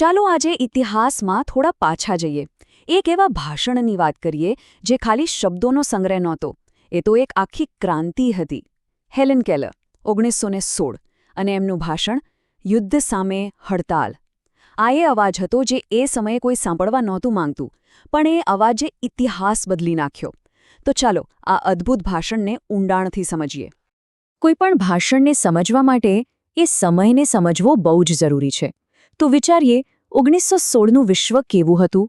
ચાલો આજે ઇતિહાસમાં થોડા પાછા જઈએ. એક એવા ભાષણની વાત કરીએ જે ખાલી શબ્દોનો સંગ્રહ નહોતો. એ તો એક આખી ક્રાંતિ હતી. હેલેન કેલર 1916 અને એમનું ભાષણ યુદ્ધ સામે હડતાલ. આ એ અવાજ હતો જે એ સમયે કોઈ સાંભળવા નહોતું માંગતું, પણ એ અવાજે ઇતિહાસ બદલી નાખ્યો. તો ચાલો આ અદ્ભુત ભાષણને ઊંડાણથી સમજીએ. કોઈપણ ભાષણને સમજવા માટે એ સમયને સમજવો બહુ જ જરૂરી છે. તો વિચારીએ 1916નું વિશ્વ કેવું હતું.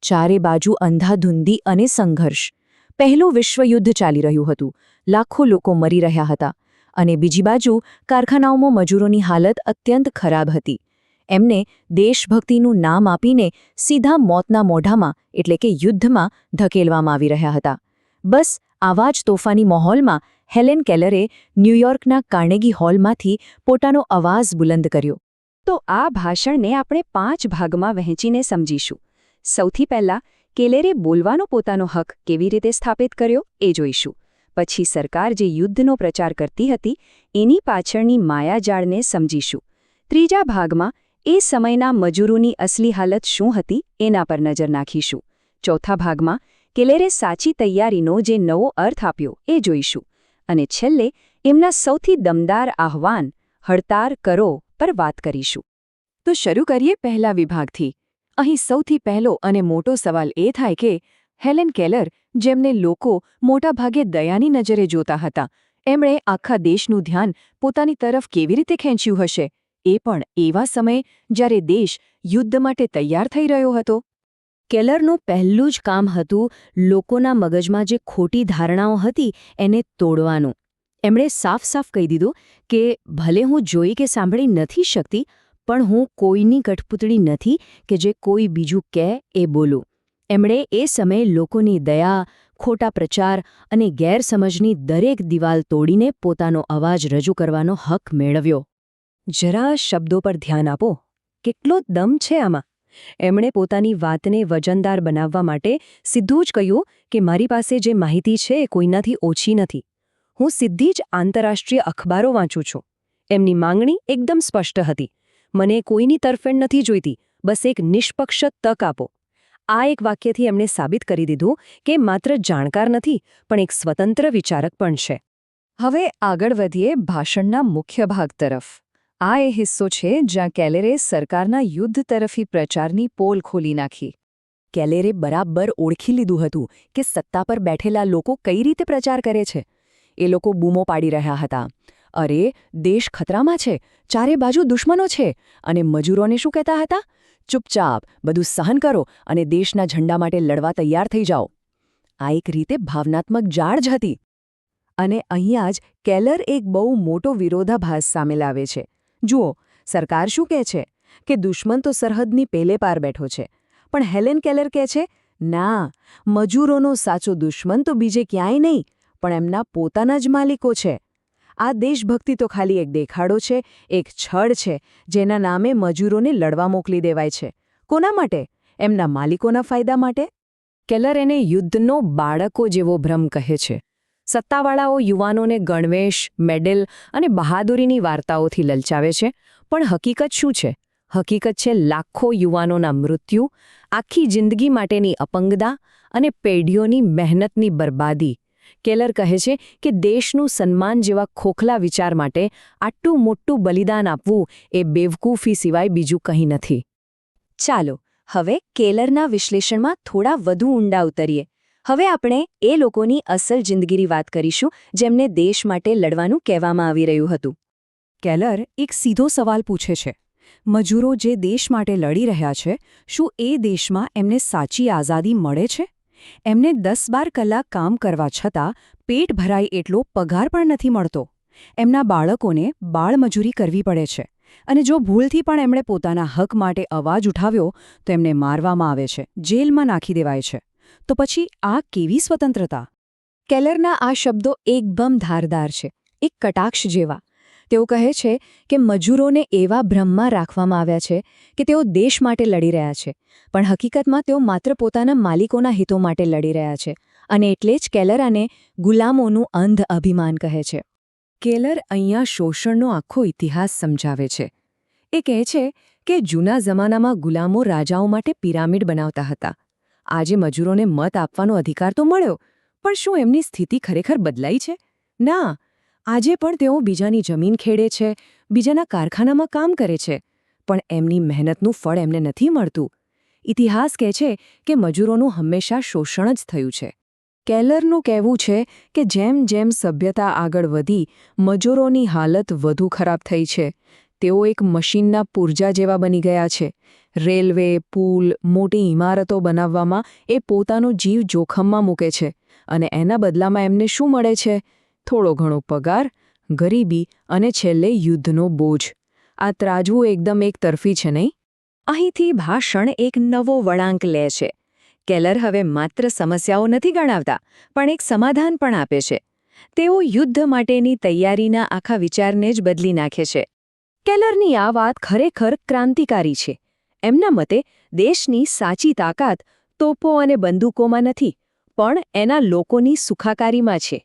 ચારે બાજુ અંધાધૂંધી અને સંઘર્ષ. પહેલું વિશ્વયુદ્ધ ચાલી રહ્યું હતું, લાખો લોકો મરી રહ્યા હતા, અને બીજી બાજુ કારખાનાઓમાં મજૂરોની હાલત અત્યંત ખરાબ હતી. એમને દેશભક્તિનું નામ આપીને સીધા મોતના મોઢામાં એટલે કે યુદ્ધમાં ધકેલવામાં આવી રહ્યા હતા. બસ આવા જ તોફાની માહોલમાં હેલેન કેલરે ન્યૂયોર્કના કાર્નેગી હોલમાંથી પોતાનો અવાજ બુલંદ કર્યો. તો આ ભાષણને આપણે 5 ભાગમાં વહેંચીને સમજીશું. સૌથી પહેલાં કેલરે બોલવાનો પોતાનો હક કેવી રીતે સ્થાપિત કર્યો એ જોઈશું. પછી સરકાર જે યુદ્ધનો પ્રચાર કરતી હતી એની પાછળની માયાજાળને સમજીશું. ત્રીજા ભાગમાં એ સમયના મજૂરોની અસલી હાલત શું હતી એના પર નજર નાખીશું. ચોથા ભાગમાં કેલરે સાચી તૈયારીનો જે નવો અર્થ આપ્યો એ જોઈશું. અને છેલ્લે એમના સૌથી દમદાર આહ્વાન હડતાળ કરો પર વાત કરીશું. તો શરૂ કરીએ પહેલા વિભાગથી. અહીં સૌથી પહેલો અને મોટો સવાલ એ થાય કે હેલેન કેલર, જેમને લોકો મોટાભાગે દયાની નજરે જોતા હતા, એમણે આખા દેશનું ધ્યાન પોતાની તરફ કેવી રીતે ખેંચ્યું હશે, એ પણ એવા સમયે જ્યારે દેશ યુદ્ધ માટે તૈયાર થઈ રહ્યો હતો. કેલરનું પહેલું જ કામ હતું લોકોના મગજમાં જે ખોટી ધારણાઓ હતી એને તોડવાનું. એમણે સાફ કહી દીધું કે ભલે હું જોઈ કે સાંભળી નથી શકતી, પણ હું કોઈની કઠપૂતળી નથી કે જે કોઈ બીજું કહે એ બોલું. એમણે એ સમયે લોકોની દયા, ખોટા પ્રચાર અને ગેરસમજની દરેક દિવાલ તોડીને પોતાનો અવાજ રજૂ કરવાનો હક મેળવ્યો. જરા શબ્દો પર ધ્યાન આપો. કેટલો દમ છે આમાં! એમણે પોતાની વાતને વજનદાર બનાવવા માટે સીધું જ કહ્યું કે મારી પાસે જે માહિતી છે એ કોઈનાથી ઓછી નથી. હું સીધી જ આંતરરાષ્ટ્રીય અખબારો વાંચું છું. એમની માંગણી એકદમ સ્પષ્ટ હતી. મને કોઈની તરફેણ નથી જોઈતી, બસ એક નિષ્પક્ષ તક આપો. આ એક વાક્યથી એમણે સાબિત કરી દીધું કે માત્ર જાણકાર નથી, પણ એક સ્વતંત્ર વિચારક પણ છે. હવે આગળ વધીએ ભાષણના મુખ્ય ભાગ તરફ. આ એ હિસ્સો છે જ્યાં કેલરે સરકારના યુદ્ધ તરફી પ્રચારની પોલ ખોલી નાખી. કેલરે બરાબર ઓળખી લીધું હતું કે સત્તા પર બેઠેલા લોકો કઈ રીતે પ્રચાર કરે છે. એ લોકો બૂમો પાડી રહ્યા હતા, અરે દેશ ખતરામાં છે, ચારે બાજુ દુશ્મનો છે. અને મજૂરોને શું કહેતા હતા? ચૂપચાપ બધું સહન કરો અને દેશના ઝંડા માટે લડવા તૈયાર થઈ જાઓ. આ એક રીતે ભાવનાત્મક જાળ જ હતી. અને અહીંયા જ કેલર એક બહુ મોટો વિરોધાભાસ સામે લાવે છે. જુઓ, સરકાર શું કહે છે કે દુશ્મન તો સરહદની પેલે પાર બેઠો છે, પણ હેલેન કેલર કહે છે ના, મજૂરોનો સાચો દુશ્મન તો બીજે ક્યાંય નહીં, પણ એમના પોતાના જ માલિકો છે. આ દેશભક્તિ તો ખાલી એક દેખાડો છે, એક છળ છે, જેના નામે મજૂરોને લડવા મોકલી દેવાય છે. કોના માટે? એમના માલિકોના ફાયદા માટે. કેલર એને યુદ્ધનો બાળકો જેવો ભ્રમ કહે છે. સત્તાવાળાઓ યુવાનોને ગણવેશ, મેડલ અને બહાદુરીની વાર્તાઓથી લલચાવે છે, પણ હકીકત શું છે? હકીકત છે લાખો યુવાનોના મૃત્યુ, આખી જિંદગી માટેની અપંગતા અને પેઢીઓની મહેનતની બરબાદી. કેલર કહે છે કે દેશનું સન્માન જેવા ખોખલા વિચાર માટે આટલું મોટું બલિદાન આપવું એ બેવકૂફી સિવાય બીજું કંઈ નથી. ચાલો હવે કેલરના વિશ્લેષણમાં થોડા વધુ ઊંડા ઉતરીએ. હવે આપણે એ લોકોની અસલ જિંદગીની વાત કરીશું જેમને દેશ માટે લડવાનું કહેવામાં આવી રહ્યું હતું. કેલર એક સીધો સવાલ પૂછે છે. મજૂરો જે દેશ માટે લડી રહ્યા છે, શું એ દેશમાં એમને સાચી આઝાદી મળે છે? એમને 10-12 કલાક કામ કરવા છતાં પેટ ભરાય એટલો પગાર પણ નથી મળતો. એમના બાળકોને બાળમજૂરી કરવી પડે છે, અને જો ભૂલથી પણ એમણે પોતાના હક માટે અવાજ ઉઠાવ્યો તો એમને મારવામાં આવે છે, જેલમાં નાખી દેવાય છે. તો પછી આ કેવી સ્વતંત્રતા? કેલરના આ શબ્દો એકદમ ધારદાર છે, એક કટાક્ષ જેવા. તેઓ કહે છે કે મજૂરોને એવા ભ્રમમાં રાખવામાં આવ્યા છે કે તેઓ દેશ માટે લડી રહ્યા છે, પણ હકીકતમાં તેઓ માત્ર પોતાના માલિકોના હિતો માટે લડી રહ્યા છે. અને એટલે જ કેલર આને ગુલામોનું અંધ અભિમાન કહે છે. કેલર અહીંયા શોષણનો આખો ઇતિહાસ સમજાવે છે. એ કહે છે કે જૂના જમાનામાં ગુલામો રાજાઓ માટે પિરામિડ બનાવતા હતા. આજે મજૂરોને મત આપવાનો અધિકાર તો મળ્યો, પણ શું એમની સ્થિતિ ખરેખર બદલાઈ છે? ના, આજે પણ તેઓ બીજાની જમીન ખેડે છે, બીજાના કારખાનામાં કામ કરે છે, પણ એમની મહેનતનું ફળ એમને નથી મળતું. ઇતિહાસ કહે છે કે મજૂરોનું હંમેશા શોષણ જ થયું છે. કેલરનું કહેવું છે કે જેમ જેમ સભ્યતા આગળ વધી, મજૂરોની હાલત વધુ ખરાબ થઈ છે. તેઓ એક મશીનના પૂર્જા જેવા બની ગયા છે. રેલવે, પુલ, મોટી ઇમારતો બનાવવામાં એ પોતાનો જીવ જોખમમાં મૂકે છે, અને એના બદલામાં એમને શું મળે છે? થોડો ઘણો પગાર, ગરીબી અને છેલ્લે યુદ્ધનો બોજ. આ ત્રાજવું એકદમ એકતરફી છે, નહીં? અહીંથી ભાષણ એક નવો વળાંક લે છે. કેલર હવે માત્ર સમસ્યાઓ નથી ગણાવતા, પણ એક સમાધાન પણ આપે છે. તેઓ યુદ્ધ માટેની તૈયારીના આખા વિચારને જ બદલી નાખે છે. કેલરની આ વાત ખરેખર ક્રાંતિકારી છે. એમના મતે દેશની સાચી તાકાત તોપો અને બંદૂકોમાં નથી, પણ એના લોકોની સુખાકારીમાં છે.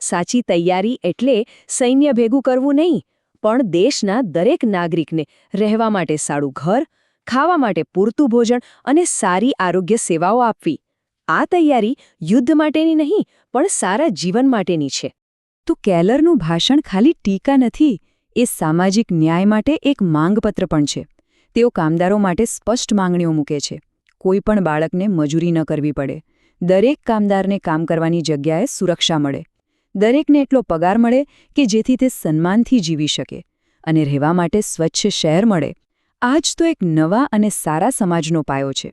સાચી તૈયારી એટલે સૈન્ય ભેગું કરવું નહીં, પણ દેશના દરેક નાગરિકને રહેવા માટે સારું ઘર, ખાવા માટે પૂરતું ભોજન અને સારી આરોગ્ય સેવાઓ આપવી. આ તૈયારી યુદ્ધ માટેની નહીં, પણ સારા જીવન માટેની છે. તો કેલરનું ભાષણ ખાલી ટીકા નથી, એ સામાજિક ન્યાય માટે એક માંગપત્ર પણ છે. તેઓ કામદારો માટે સ્પષ્ટ માંગણીઓ મૂકે છે. કોઈ પણ બાળકને મજૂરી ન કરવી પડે, દરેક કામદારને કામ કરવાની જગ્યાએ સુરક્ષા મળે, દરેકને એટલો પગાર મળે કે જેથી તે સન્માનથી જીવી શકે, અને રહેવા માટે સ્વચ્છ શહેર મળે. આ જ તો એક નવા અને સારા સમાજનો પાયો છે.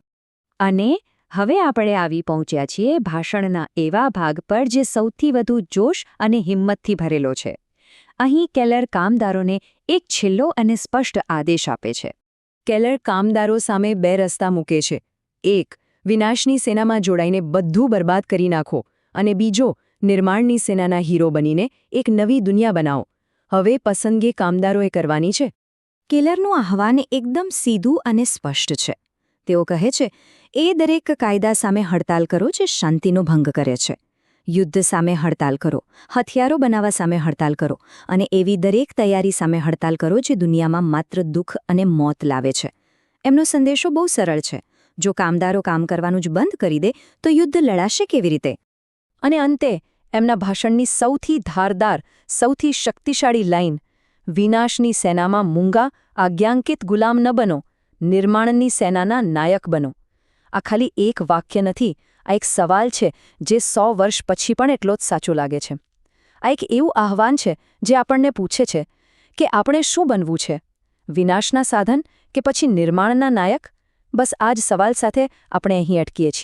અને હવે આપણે આવી પહોંચ્યા છીએ ભાષણના એવા ભાગ પર જે સૌથી વધુ જોશ અને હિંમતથી ભરેલો છે. અહીં કેલર કામદારોને એક છેલ્લો અને સ્પષ્ટ આદેશ આપે છે. કેલર કામદારો સામે બે રસ્તા મૂકે છે. એક, વિનાશની સેનામાં જોડાઈને બધું બરબાદ કરી નાખો, અને બીજો, નિર્માણની સેનાના હીરો બનીને એક નવી દુનિયા બનાવો. હવે પસંદગી કામદારોએ કરવાની છે. કેલરનું આહ્વાન એકદમ સીધું અને સ્પષ્ટ છે. તેઓ કહે છે, એ દરેક કાયદા સામે હડતાલ કરો જે શાંતિનો ભંગ કરે છે. યુદ્ધ સામે હડતાલ કરો, હથિયારો બનાવવા સામે હડતાલ કરો, અને એવી દરેક તૈયારી સામે હડતાલ કરો જે દુનિયામાં માત્ર દુઃખ અને મોત લાવે છે. એમનો સંદેશો બહુ સરળ છે. જો કામદારો કામ કરવાનું જ બંધ કરી દે તો યુદ્ધ લડાશે કેવી રીતે? અને અંતે એમના ભાષણની સૌથી ધારદાર, સૌથી શક્તિશાળી લાઈન, વિનાશની સેનામાં મૂંગા, આજ્ઞાંકિત ગુલામ ન બનો, નિર્માણની સેનાના નાયક બનો. આ ખાલી એક વાક્ય નથી, આ એક સવાલ છે જે 100 વર્ષ પછી પણ એટલો જ સાચો લાગે છે. આ એક એવું આહ્વાન છે જે આપણને પૂછે છે કે આપણે શું બનવું છે? વિનાશના સાધન કે પછી નિર્માણના નાયક? બસ આ જ સવાલ સાથે આપણે અહીં અટકીએ છીએ.